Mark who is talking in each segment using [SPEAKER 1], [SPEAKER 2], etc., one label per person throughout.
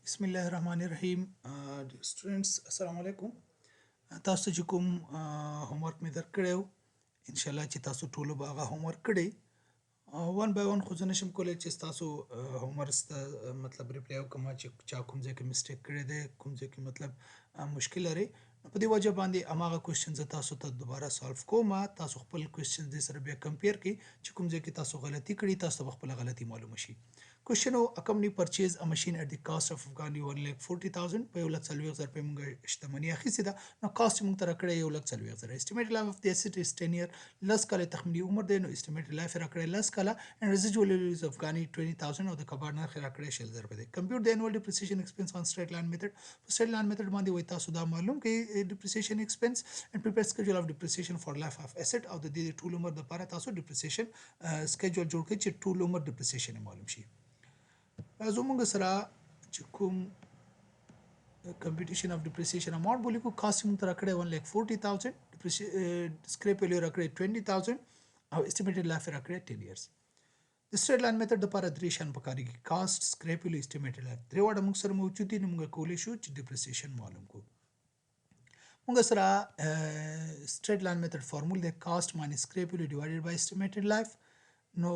[SPEAKER 1] बिस्मिल्लाहिर्रहमानिर्रहीम स्टूडेंट्स अस्सलाम वालेकुम تاسو چې کوم هومورک مې درکړی و انشاءالله چې تاسو ټولو به هغه هومورک کړی ون بای ون خو زه نشم کولی چې ستاسو هومورکس ته مطلب ریپلی وکړم چې چا کوم ځای کې مسټیک کړی دی کوم ځای کې مطلب مشکل لري نو په دې وجه باندې هماغه کوېسچن زه تاسو ته دوباره سالو کوم تاسو خپل کوېسچن دې سره بیا کمپیر کړئ چې کوم ځای کې تاسو غلطي کړي تاسو ته به خپله غلطي معلومه شي Question of a company purchase a machine at the cost of Afghani 1,40,000 په 1,40,000 په موږ شتمنۍ اخیستې ده نو کاست موږ ته راکړی 1,40,000 estimate life of the asset is 10 year لس کاله تخمیني عمر دی نو estimate life راکړی لس کاله and residual value is Afghani 20,000 او د کباړ نرخ راکړی 1,000 دی compute the annual depreciation expense on straight line method په straight line method باندې وای تاسو دا معلوم کړئ depreciation expense and prepare schedule of depreciation for life of asset او د دې ټول عمر لپاره تاسو depreciation schedule جوړ کړئ چې ټول عمر depreciation معلوم شي زموږ سره چې کوم computation of depreciation amount ولیکو کاست موږ ته راکړی 1,40,000 scrap value راکړی 20,000 او estimated life راکړی 10 years د straight line method لپاره درې شیان پکارېږي کاست scrap value estimated life درې واړه موږ سره موجود دي نو موږ کولی شو چې depreciation معلوم کړو موږ سره straight line method فارمول دی کاست minus scrap value divided by estimated life نو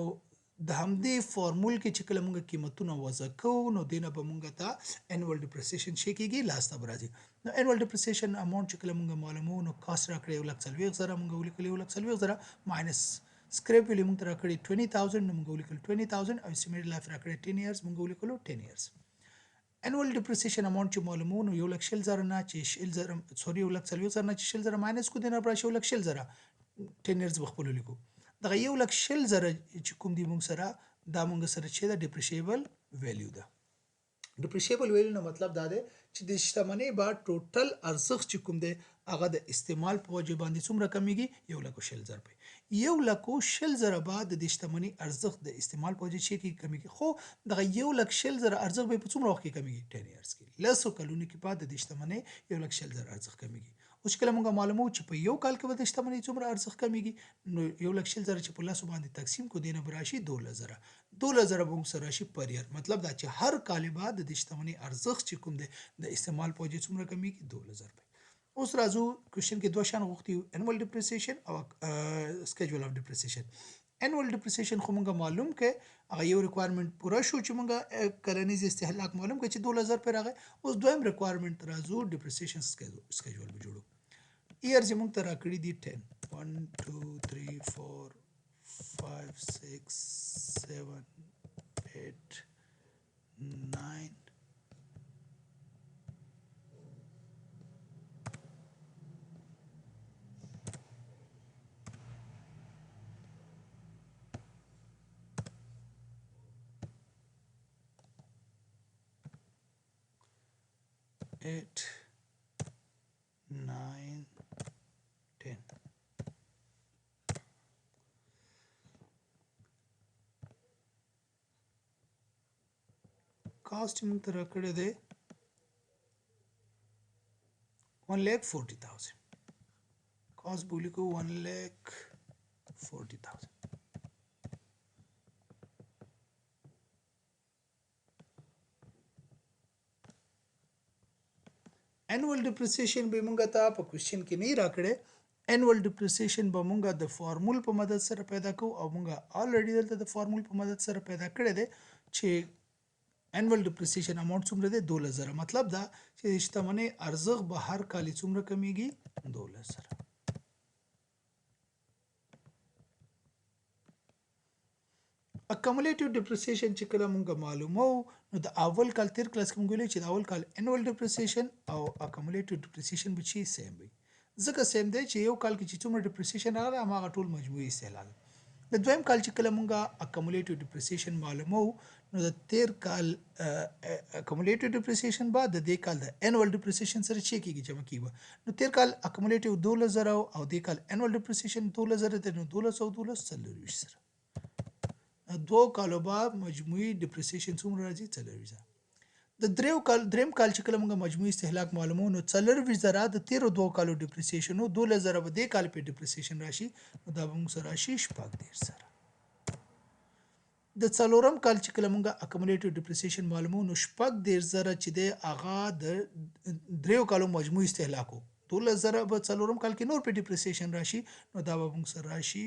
[SPEAKER 1] د همدې فارمول کې چې کله موږ قیمتونه وضع کوو نو دینه به موږ ته انوال ډیپریسیشن شي کېږي لاسته به راځي نو انوال ډیپریسیشن اماونټ چې کله موږ معلومو نو کاست راکړی 1,40,000 موږ ولیکل 1,40,000 ماینس سکریپ ویلې موږ ته راکړی 20,000 نو موږ ولیکل 20,000 او اسټیمیټډ لایف راکړی 10 ایرز موږ ولیکلو 10 ایرز انوال ډیپریسیشن اماونټ چې معلومو نو 1,40,000 نه چې 1,40,000 نه چې 1,000 ماینس کو دینه براشي 1,40,000 10 ایرز به خپل لیکو دغه 1,40,000 چې کوم دی موږ سره دا موږ سره چې دا ډیپریشیبل ویلیو ده ډیپریشیبل ویلیو نه مطلب دا دی چې د شتمنۍ با ټوټل ارزښت چې کوم دی هغه د استعمال په وجه باندې څومره کمیږي 1,40,000 روپۍ 1,40,000 بعد د شتمنۍ ارزښت د استعمال په وجه چې کمیږي خو دغه 1,40,000 ارزښت به په څومره وخت کې کمیږي 10 ایرز کې لسو کلونو کې بعد د شتمنۍ 1,40,000 ارزښت کمیږي اوس کله موږ معلومو چې په یو کال کې به د شتمنۍ څومره ارزښت کمیږي نو 1,40,000 چې په لاسو باندې تقسیم کو دینه براشي 12,000 12,000 به موږ سره راشي پر یار مطلب دا چې هر کال بعد د شتمنۍ ارزښت چې کوم دی د استعمال په وجه څومره کمیږي 12,000 روپۍ اوس راځو کوېسچن کې دوه شیان غوښتي انوال ډیپریسیشن او سکیجول اف ډیپریسیشن انوال ډیپریسیشن خو موږ معلوم کړ هغه یو ریکوایرمنت پوره شو چې موږ کلنیز استهلاک معلوم کړ چې 12,000 پر راغی اوس دویم ریکوایرمنت راځو ډیپریسیشن سکیجول به جوړو ایرز موږ ته راکړي دي 10 1 2 3 4 5 6 7 8 9 8 9 10 کاست موږ ته راکړی دی 1,40,000 کاست به ولیکو 1,40,000 انوال ډیپریسیشن به موږ ته په کوېسچن کې نه راکړی انوال ډیپریسیشن به موږ د فارمول په مدد سره پیدا کوو او موږ الریډي دلته د فارمول په مدد سره پیدا کړی دی چې انوال ډیپریسیشن اماونټ څومره دی 12,000 مطلب دا چې شتمنۍ ارزښت به هر کال څومره کمیږي 12,000 اکومولیټیو ډیپریسیشن چې کله مونږ معلومو نو د اول کال تیر کلاس کې مونږ ویل چې د اول کال انوال ډیپریسیشن او اکومولیټیو ډیپریسیشن به شي سیم وي ځکه سیم دی چې یو کال کې چې څومره ډیپریسیشن راغلی هماغه ټول مجموعي استهلاک د دویم کال چې کله مونږ اکومولیټیو ډیپریسیشن معلومو نو د تیر کال اکومولیټیو ډیپریسیشن بعد د دې کال د انوال ډیپریسیشن سره چې کېږي جمع کیږي نو تیر کال اکومولیټیو 12,000 او دې کال انوال ډیپریسیشن 12,000 دی نو 1212 څلورویشت سره دوه کالو بعد مجموعي ډیپریسیشن څومره راځي 40,000 د دریم کال چې کله موږ مجموعي استهلاک معلومو نو 40,000 د تیرو دوه کالو ډیپریسیشن نو 12,000 به دې کال په ډیپریسیشن راشي نو دا به موږ سره راشي 14,000 سره د څلورم کال چې کله مونږه اکومولیټیو ډیپریسیشن معلومو نو شپږ دېرش زره چې دی هغه د دریو کالو مجموعي استهلاکو 12,000 به څلورم کال کې نور په ډیپریسیشن راشي نو دا به مونږ سره راشي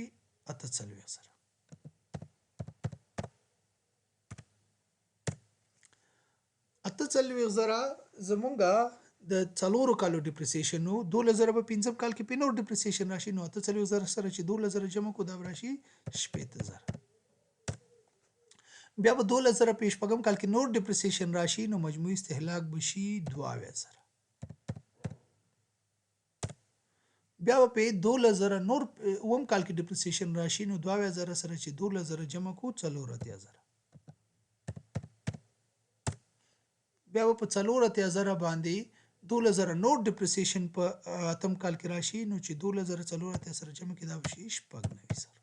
[SPEAKER 1] 48,000 48,000 زمونږه د څلورو کالو ډیپریسیشن نو 12,000 په پنځم کال کې په نور ډیپریسیشن راشي نو 48,000 سره چې 12,000 جمع کو دا به راشي 60,000 بیا به 12,000 په شپږم کال کې نور ډیپریسیشن راشي نو مجموعي استهلاک به شي 22,000 بیا به په 12,000 نور اووم کال کې ډیپریسیشن راشي نو 22,000 سره چې 12,000 جمع کو 84,000 بیا به په 84,000 باندې 12,000 نور ډیپریسیشن په اتم کال کې راشي نو چې 12,000 84,000 سره جمع کې دا به شي 90,000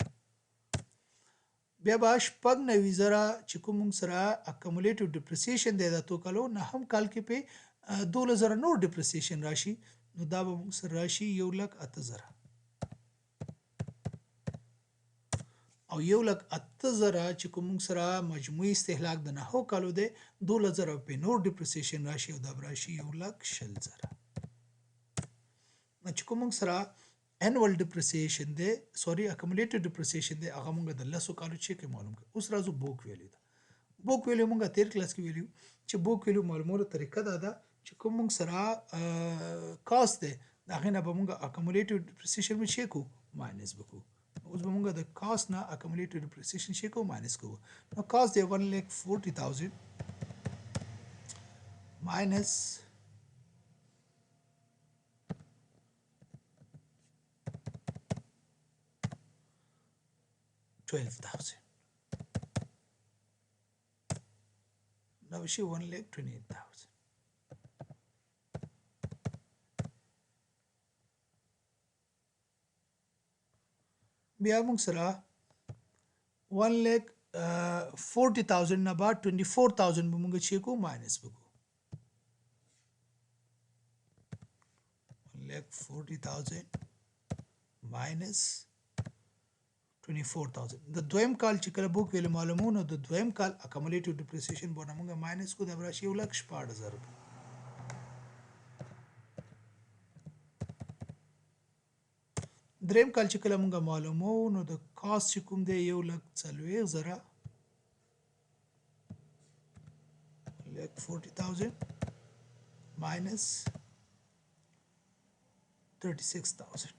[SPEAKER 1] بیا به 90,000 چې کوم سره اکومولیټیو ډیپریسیشن دی د تو کالو نه هم کال کې په 12,000 نور ډیپریسیشن راشي نو دا به موږ سره راشي 1,08,000 او 1,08,000 چې کوم سره مجموعي استهلاک د نهو کالو دی 12,000 په نور ډیپریسیشن راشي او دا به راشي 1,20,000 چې کوم سره انوال ډیپریسیشن دی سوري اکومولیټیو ډیپریسیشن دی هغه موږ د لسو کالو چې معلوم کړ اوس راځو بوک ویلیو ته بوک ویلیو موږ تیر کلاس کې ویلیو چې بوک ویلیو معلومولو طریقه دا ده چې کوم سره کاست دی هغه نه به موږ اکومولیټیو ډیپریسیشن به شي کو ماینس وکړو اوس به موږ د کاست نه اکومولیټیو ډیپریسیشن شي کو ماینس کوو نو کاست دی 1,40,000 ماینس 12,000 دا به شي 1,28,000 بیا موږ سره 1,40,000 نه بعد 24,000 به موږ چې کو ماینس وکړو 1,40,000 ماینس 24,000 د دویم کال چې کله بوک ویل معلومو نو د دویم کال اکومولیټیو ډیپریسیشن به موږ ماینس کو د راشي 1,16,000 دریم کال چې کله موږ معلومو نو د کاست چې کوم دی 1,40,000 1,40,000 ماینس 36,000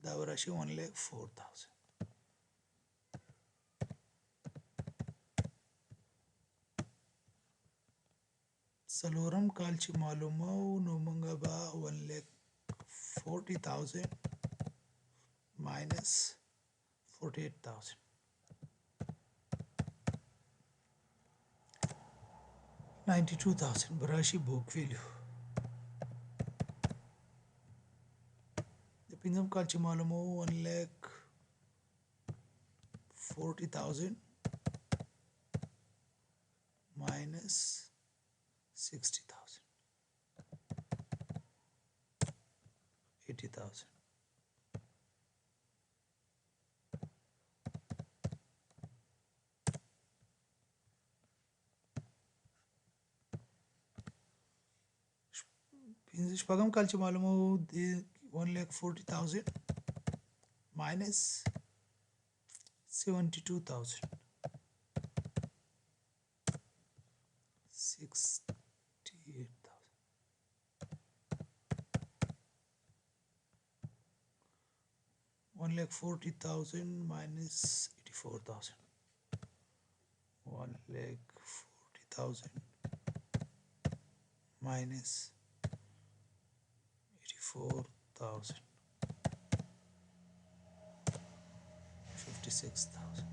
[SPEAKER 1] دا به راشي 1,04,000 څلورم کال چې معلومو نو موږ به 1,40,000 ماینس 48,000 92,000 به راشي بوک ویلیو د پنځم کال چې معلومو 1,40,000 ماینس 60,000 80,000 شپږم کال چې معلومو د 1,40,000 ماینس 72,000 68,000 1,40,000 minus 84,000 1,40,000 minus 84,000 56,000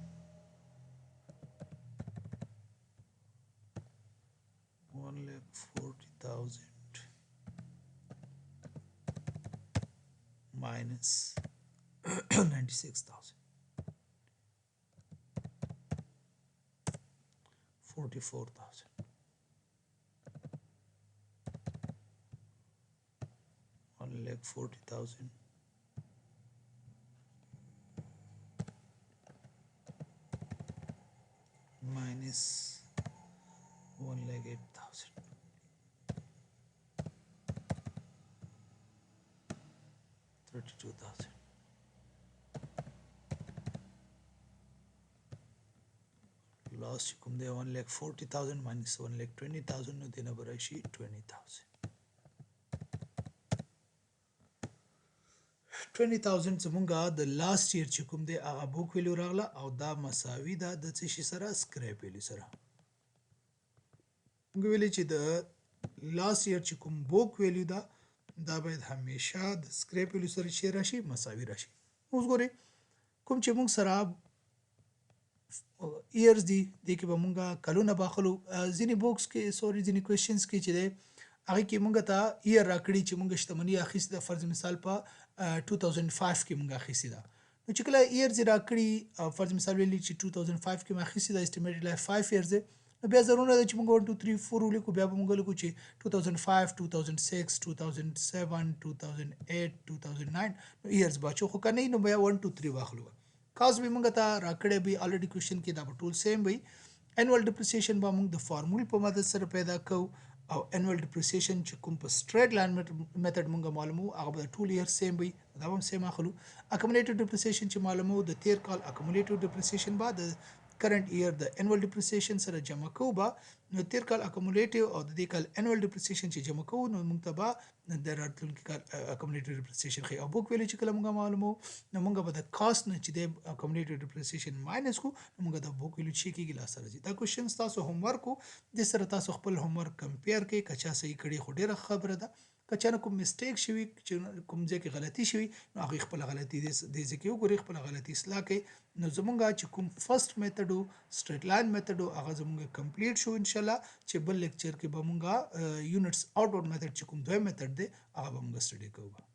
[SPEAKER 1] 1,40,000 minus 96,000 44,000 1,40,000 minus 1,08,000. 32,000. Loss چې کوم دی 1,40,000 minus 1,20,000 نو دینه به راشي 20,000. 20,000 زمونږه د لاست ایئر چې کوم دی هغه بوک ویلیو راغله او دا مساوي ده د څه شي سره سکریپ ویلیو سره. موږ ویلي چې د لاست ایئر چې کوم بوک ویلیو ده دا باید همیشه د سکریپ ویلیو سره چې راشي مساوي راشي. اوس ګورئ کوم چې موږ سره ایئرز دي دې کې به مونږه کلونه باخلو ځینې بوکس کې ځینې کوېشنز کې چې دی هغې کې مونږ ته ایئر راکړي چې مونږ شتمني اخیستې ده فرض مثال په 2005 کې مونږ اخیستې ده نو چې کله ایئرز یې راکړي فرض مثال ویلي چې 2005 کې مې اخیستې ده اسټیمیټډ لایف 5 ایئرز دی نو بیا ضرور نه ده چې مونږ 1 2 3 4 ولیکو بیا به مونږ لیکو چې 2005 2006 2007 2008 2009 نو ایئرز به اچو خو که نه نو بیا 1 2 3 واخلو کاز به مونږ ته راکړی به الریډي کوېشن کې دا به ټول سیم وي انوال ډپریسیشن به مونږ د فارمول په مدد سره پیدا کوو او انوال ډپریسیشن چې کوم په سټریټ لاین میتھډ مونږ معلومو هغه به ټول ایئر سیم وي دا به هم سیم اخلو اکومولیټیو ډپریسیشن چې معلومو د تیر کال اکومولیټیو ډپریسیشن به د کرنٹ ایئر د انوال ډپریسیشن سره جمع کوو به نو تیر کال اکومولیټیو او د دې کال انوال ډپریسیشن چې جمع کوو نو موږ ته به د راتلونکي کال اکومولیټیو ډپریسیشن ښیي او بوک ویلیو چې کله موږ معلومو نو موږ به د کاست نه چې د اکومولیټیو ډپریسیشن ماینس کو نو موږ د بوک ویلیو چې کېږي لاسته راځي دا کوېشنز تاسو هوم ورک وو دې سره تاسو خپل هوم ورک کمپیر کړئ که چا صحیح کړي خو ډېره خبره ده که چا نه کوم مسټیک شوي چې کوم ځای کې غلطي شوي نو هغوی خپله غلطي دې ځای کې وګورئ خپله غلطي اصلاح کړئ نو زمونږ چې کوم فرست میتھډ و سټریټ لاین میتھډ و هغه زمونږ کمپلیټ شو انشاءالله چې بل لیکچر کې به مونږ یونټس آوټورډ میتھډ چې کوم دویم میتھډ دی هغه به مونږ سټډي کوو